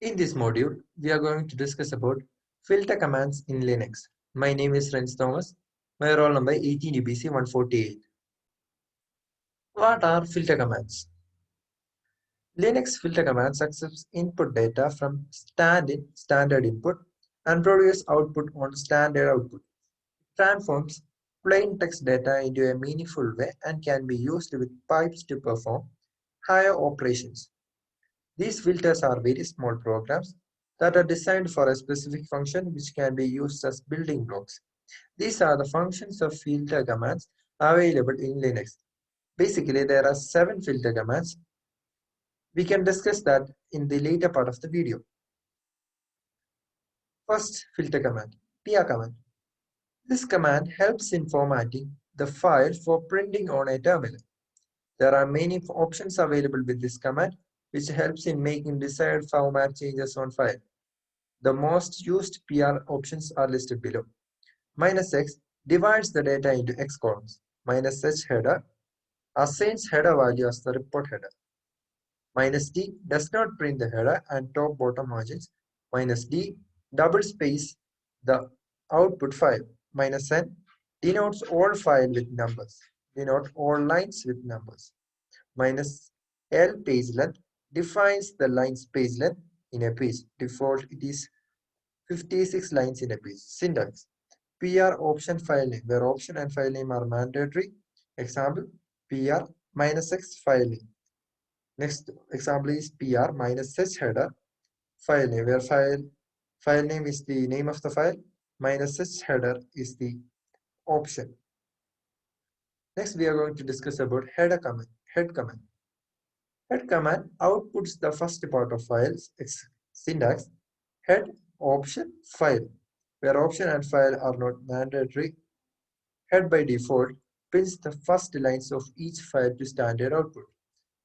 In this module, we are going to discuss about filter commands in Linux. My name is Renz Thomas. My roll number 18UBC 148. What are filter commands? Linux filter commands accepts input data from standard input and produce output on standard output. It transforms plain text data into a meaningful way and can be used with pipes to perform higher operations. These filters are very small programs that are designed for a specific function which can be used as building blocks. These are the functions of filter commands available in Linux. Basically, there are 7 filter commands. We can discuss that in the later part of the video. First filter command, PR command. This command helps in formatting the file for printing on a terminal. There are many options available with this command, which helps in making desired format changes on file. The most used PR options are listed below. -X divides the data into X columns. -H header assigns header value as the report header. -D does not print the header and top bottom margins. -D double space the output file. -N denotes all file with numbers. Denote all lines with numbers. -L page length defines the line's page length in a page. Default it is 56 lines in a page. Syntax. PR option file name, where option and file name are mandatory. Example, PR -X file name. Next example is PR -H header file name, where file name is the name of the file, -H header is the option. Next, we are going to discuss about head command. Head command outputs the first part of files. Syntax, head option file, where option and file are not mandatory. Head by default prints the first lines of each file to standard output.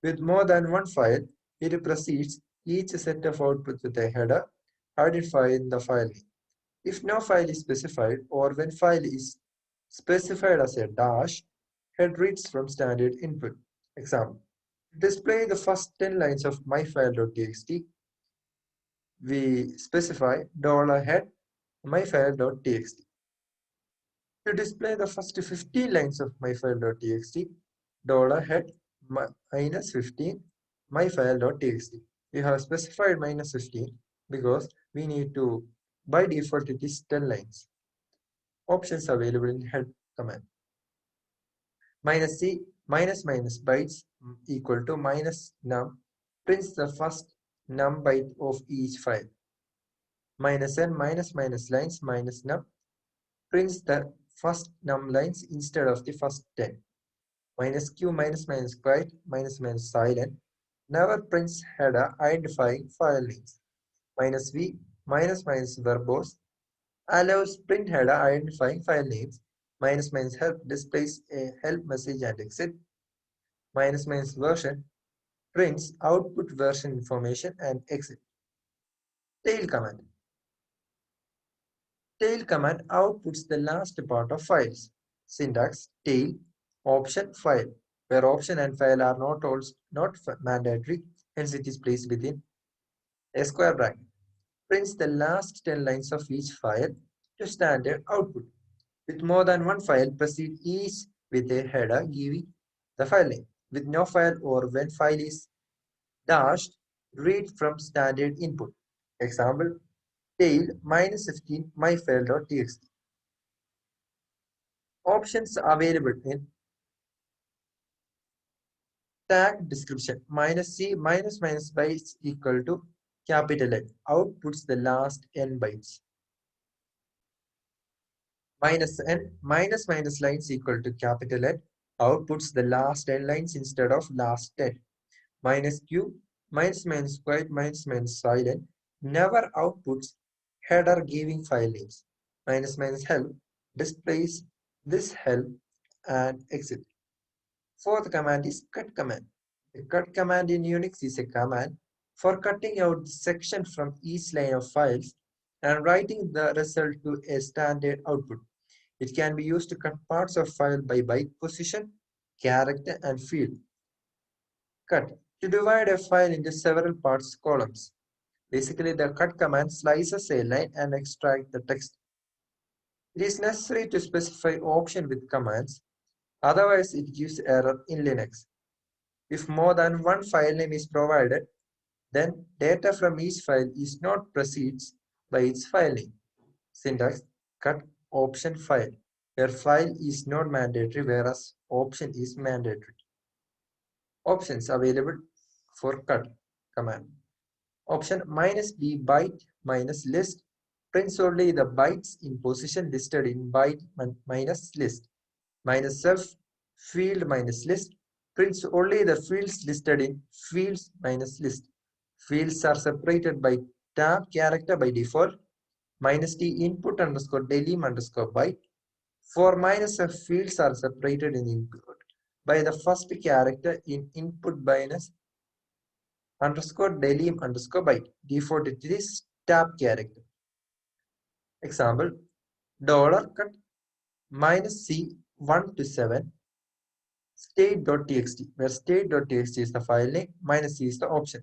With more than one file, it precedes each set of outputs with a header identifying the file name. If no file is specified or when file is specified as a dash, head reads from standard input. Example, display the first 10 lines of myfile.txt. We specify $head myfile.txt. To display the first 15 lines of myfile.txt, $head -15 myfile.txt. We have specified -15 because we need to, by default, it is 10 lines. Options available in head command. -C minus bytes equal to -num prints the first num byte of each file. -n minus lines -num prints the first num lines instead of the first 10. -q quiet silent never prints header identifying file names. -v verbose allows print header identifying file names. -help displays a help message and exit. -version prints output version information and exit. Tail command. Tail command outputs the last part of files. Syntax, tail, option, file, where option and file are not mandatory, hence it is placed within a square bracket. Prints the last 10 lines of each file to standard output. With more than one file, proceed each with a header giving the file name. With no file or when file is dashed, read from standard input. Example, tail -15 myfile.txt. Options available in tag description. -C bytes equal to capital N outputs the last n bytes. -n lines equal to capital N outputs the last n lines instead of last 10. -q quiet silent never outputs header giving file names. -help displays this help and exit. Fourth command is cut command. The cut command in Unix is a command for cutting out the section from each line of files and writing the result to a standard output. It can be used to cut parts of file by byte position, character, and field. Cut. To divide a file into several parts columns. Basically, the cut command slices a line and extracts the text. It is necessary to specify option with commands, otherwise it gives error in Linux. If more than one file name is provided, then data from each file is not precedes by its file name. Syntax: cut option file, where file is not mandatory whereas option is mandatory. Options available for cut command. Option -b byte minus list prints only the bytes in position listed in byte minus list. -f field minus list prints only the fields listed in fields minus list. Fields are separated by tab character by default. -t input underscore delim underscore byte. For -f fields are separated in input by the first character in input minus underscore delim underscore byte. Default it is tab character. Example: $cut -c 1 to 7 state.txt, where state.txt is the file name, -c is the option.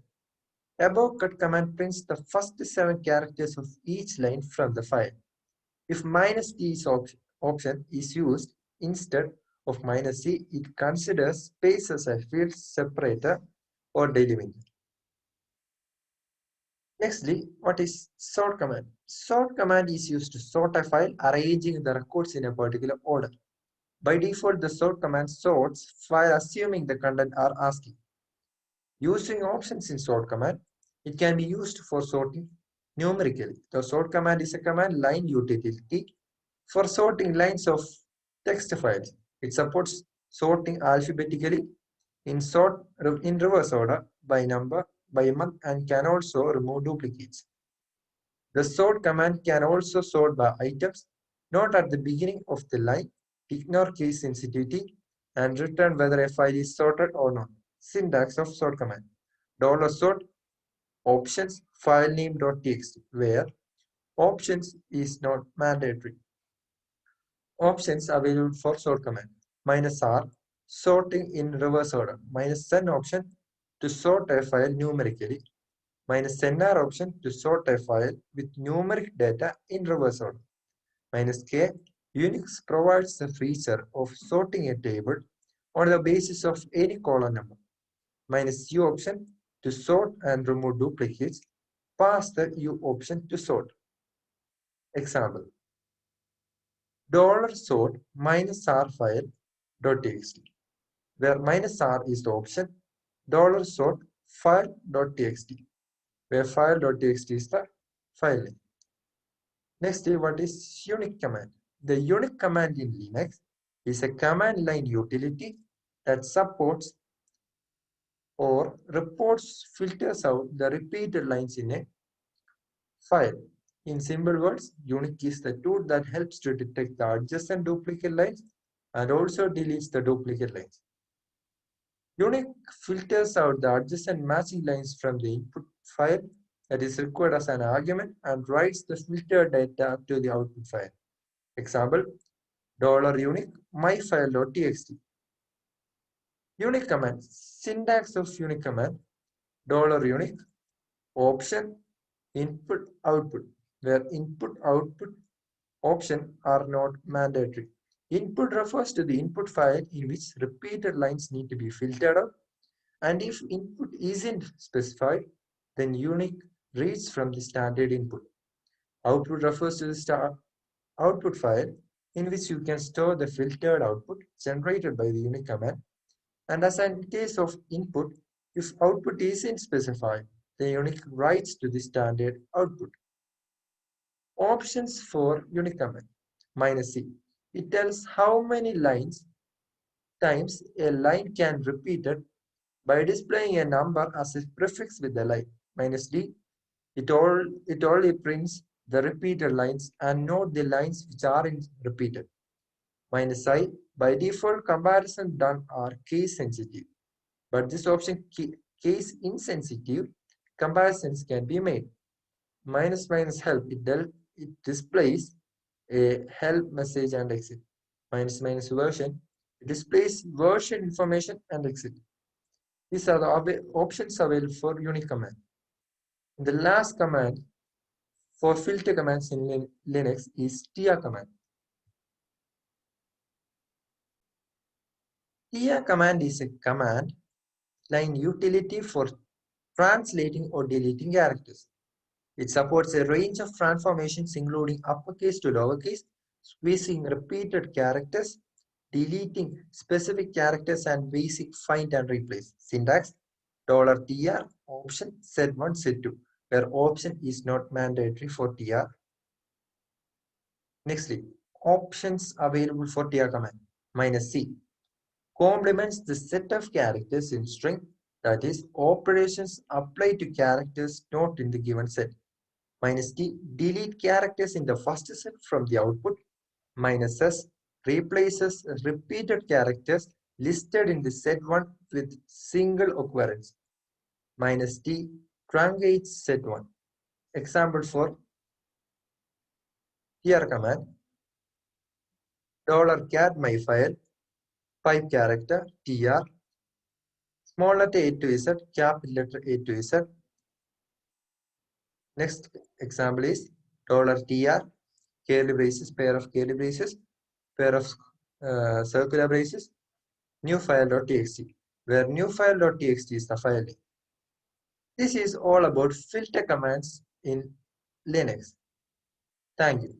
Above cut command prints the first 7 characters of each line from the file. If -t is option is used instead of -c, it considers space as a field separator or delimiter. Nextly, what is sort command? Sort command is used to sort a file, arranging the records in a particular order. By default, the sort command sorts while assuming the content are ASCII. Using options in sort command, it can be used for sorting numerically. The sort command is a command line utility for sorting lines of text files. It supports sorting alphabetically in reverse order by number, by month, and can also remove duplicates. The sort command can also sort by items, not at the beginning of the line, ignore case sensitivity, and return whether a file is sorted or not. Syntax of sort command: $sort options file name.txt, where options is not mandatory. Options available for sort command: -r sorting in reverse order, -n option to sort a file numerically, -nr option to sort a file with numeric data in reverse order. -k Unix provides the feature of sorting a table on the basis of any column number. -u option to sort and remove duplicates. Pass the u option to sort. Example: $sort -r file.txt, where -r is the option, $sort file.txt, where file.txt is the file name. Next, what is unique command? The unique command in Linux is a command line utility that supports or reports filters out the repeated lines in a file. In simple words, unique is the tool that helps to detect the adjacent duplicate lines and also deletes the duplicate lines. Unique filters out the adjacent matching lines from the input file that is required as an argument and writes the filtered data to the output file. Example: $unique myfile.txt. Unique command. Syntax of unique command: $unique option input output, where input output option are not mandatory. Input refers to the input file in which repeated lines need to be filtered out, and if input isn't specified, then unique reads from the standard input. Output refers to the output file in which you can store the filtered output generated by the unique command. And as in case of input, if output isn't specified, the unique writes to the standard output. Options for unique command: -c. It tells how many times a line can be repeated by displaying a number as a prefix with the line. -d. It only prints the repeated lines and not the lines which aren't repeated. -i. By default, comparison done are case sensitive, but this option case insensitive comparisons can be made. -help. It displays a help message and exit. -version. It displays version information and exit. These are the options available for unique command. The last command for filter commands in Linux is tia command. Tia command is a command line utility for translating or deleting characters. It supports a range of transformations including uppercase to lowercase, squeezing repeated characters, deleting specific characters, and basic find and replace. Syntax $tr option Z1 Z2, where option is not mandatory for tr. Nextly, options available for tr command -c complements the set of characters in string, that is, operations apply to characters not in the given set. -d delete characters in the first set from the output. -s replaces repeated characters listed in the set 1 with single occurrence. -d truncates set 1. Example for tr command $cat myfile 5 character tr small letter A to Z, capital letter A to Z. Next example is $tr curly braces, pair of curly braces, pair of circular braces, new file.txt, where new file.txt is the file name. This is all about filter commands in Linux. Thank you.